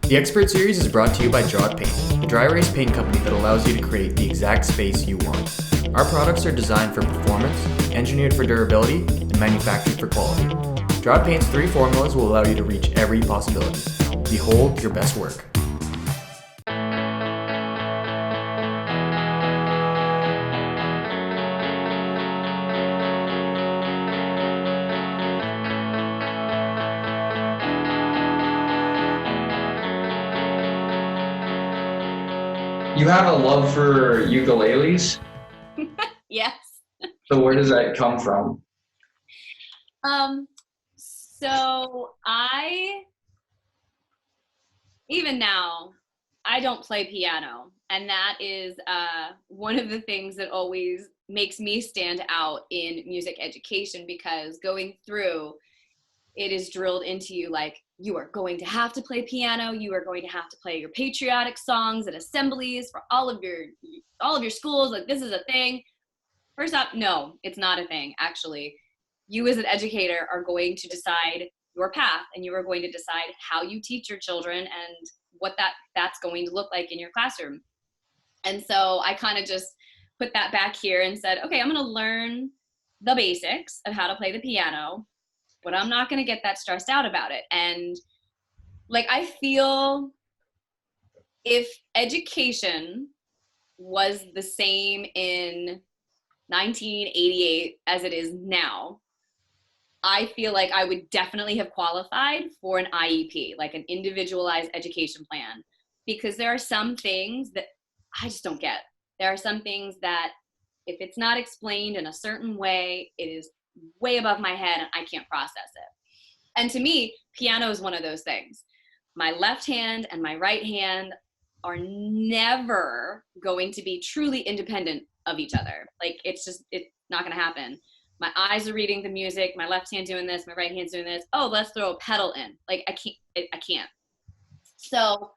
The Expert Series is brought to you by Draw It Paint, the dry erase paint company that allows you to create the exact space you want. Our products are designed for performance, engineered for durability, and manufactured for quality. Draw It Paint's 3 formulas will allow you to reach every possibility. Behold your best work. You have a love for ukuleles? Yes. So where does that come from? So even now, I don't play piano. And that is one of the things that always makes me stand out in music education, because going through, it is drilled into you like, you are going to have to play piano. You are going to have to play your patriotic songs at assemblies for all of your schools. Like, this is a thing. First off, no, it's not a thing. Actually, you as an educator are going to decide your path, and you are going to decide how you teach your children and what that's going to look like in your classroom. And so I kind of just put that back here and said, okay, I'm going to learn the basics of how to play the piano, but I'm not going to get that stressed out about it. And like, I feel if education was the same in 1988 as it is now, I feel like I would definitely have qualified for an IEP, like an individualized education plan, because there are some things that I just don't get. There are some things that if it's not explained in a certain way, it is way above my head and I can't process it. And to me, piano is one of those things. My left hand and my right hand are never going to be truly independent of each other. Like, it's not going to happen. My eyes are reading the music, my left hand doing this, my right hand's doing this. Oh, let's throw a pedal in. Like, I can't. So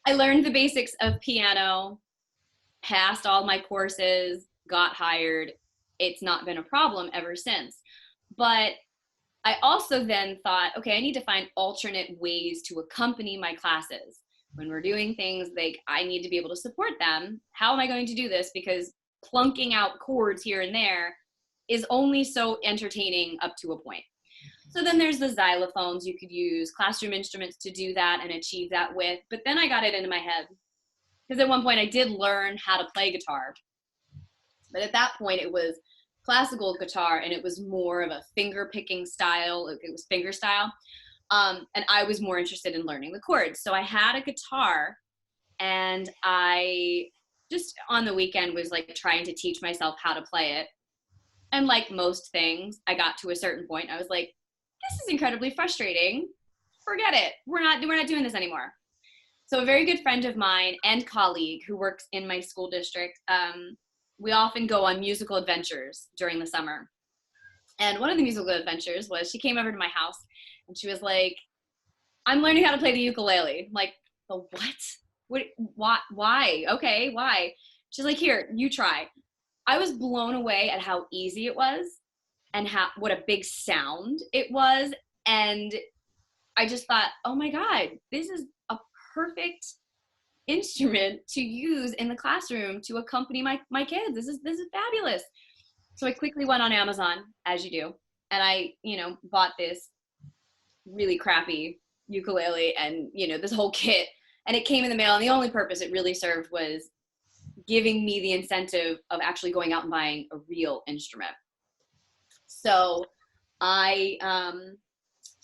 I learned the basics of piano, passed all my courses, got hired. It's not been a problem ever since. But I also then thought, okay, I need to find alternate ways to accompany my classes. When we're doing things like, I need to be able to support them. How am I going to do this? Because plunking out chords here and there is only so entertaining up to a point. So then there's the xylophones. You could use classroom instruments to do that and achieve that with. But then I got it into my head, because at one point I did learn how to play guitar. But at that point it was classical guitar, and it was more of a finger picking style. It was finger style. And I was more interested in learning the chords. So I had a guitar, and I just on the weekend was like trying to teach myself how to play it. And like most things, I got to a certain point. I was like, this is incredibly frustrating. Forget it. We're not doing this anymore. So a very good friend of mine and colleague who works in my school district, we often go on musical adventures during the summer. And one of the musical adventures was, she came over to my house and she was like, I'm learning how to play the ukulele. I'm like, the what? Why? Okay, why? She's like, here, you try. I was blown away at how easy it was and what a big sound it was. And I just thought, oh my God, this is a perfect instrument to use in the classroom to accompany my kids. This is fabulous. So I quickly went on Amazon, as you do, and I, bought this really crappy ukulele and, this whole kit, and it came in the mail, and the only purpose it really served was giving me the incentive of actually going out and buying a real instrument. So I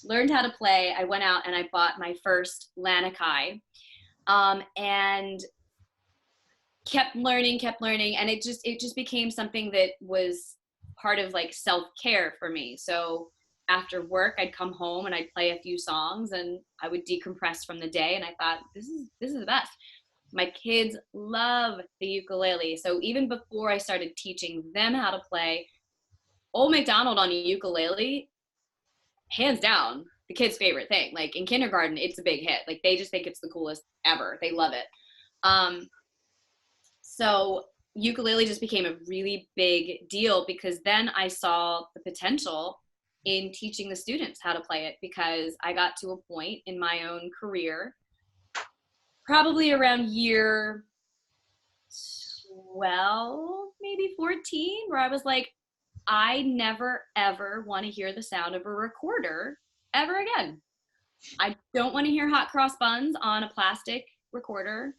learned how to play. I went out and I bought my first Lanakai, and kept learning. And it just became something that was part of like self-care for me. So after work, I'd come home and I'd play a few songs and I would decompress from the day. And I thought, this is the best. My kids love the ukulele. So even before I started teaching them how to play, Old MacDonald on a ukulele, hands down, the kids' favorite thing. Like in kindergarten, it's a big hit. Like they just think it's the coolest ever. They love it. So ukulele just became a really big deal, because then I saw the potential in teaching the students how to play it, because I got to a point in my own career probably around year 12, maybe 14, where I was like, I never ever want to hear the sound of a recorder ever again. I don't want to hear hot cross buns on a plastic recorder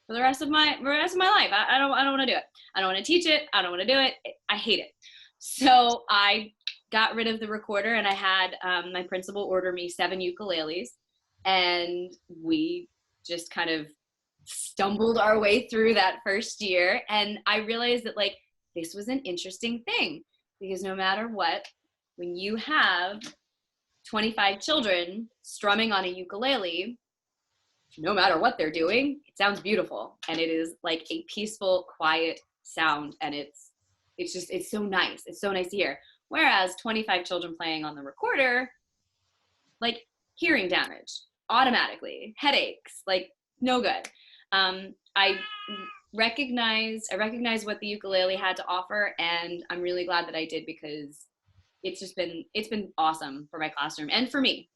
for the rest of my life. I don't want to do it. I don't want to teach it. I don't want to do it. I hate it. So I got rid of the recorder, and I had my principal order me 7 ukuleles, and we just kind of stumbled our way through that first year. And I realized that like this was an interesting thing, because no matter what, when you have 25 children strumming on a ukulele, no matter what they're doing, it sounds beautiful, and it is like a peaceful, quiet sound, and it's so nice. It's so nice to hear. Whereas 25 children playing on the recorder, like hearing damage automatically, headaches, like no good. I recognized what the ukulele had to offer, and I'm really glad that I did, because it's been awesome for my classroom and for me.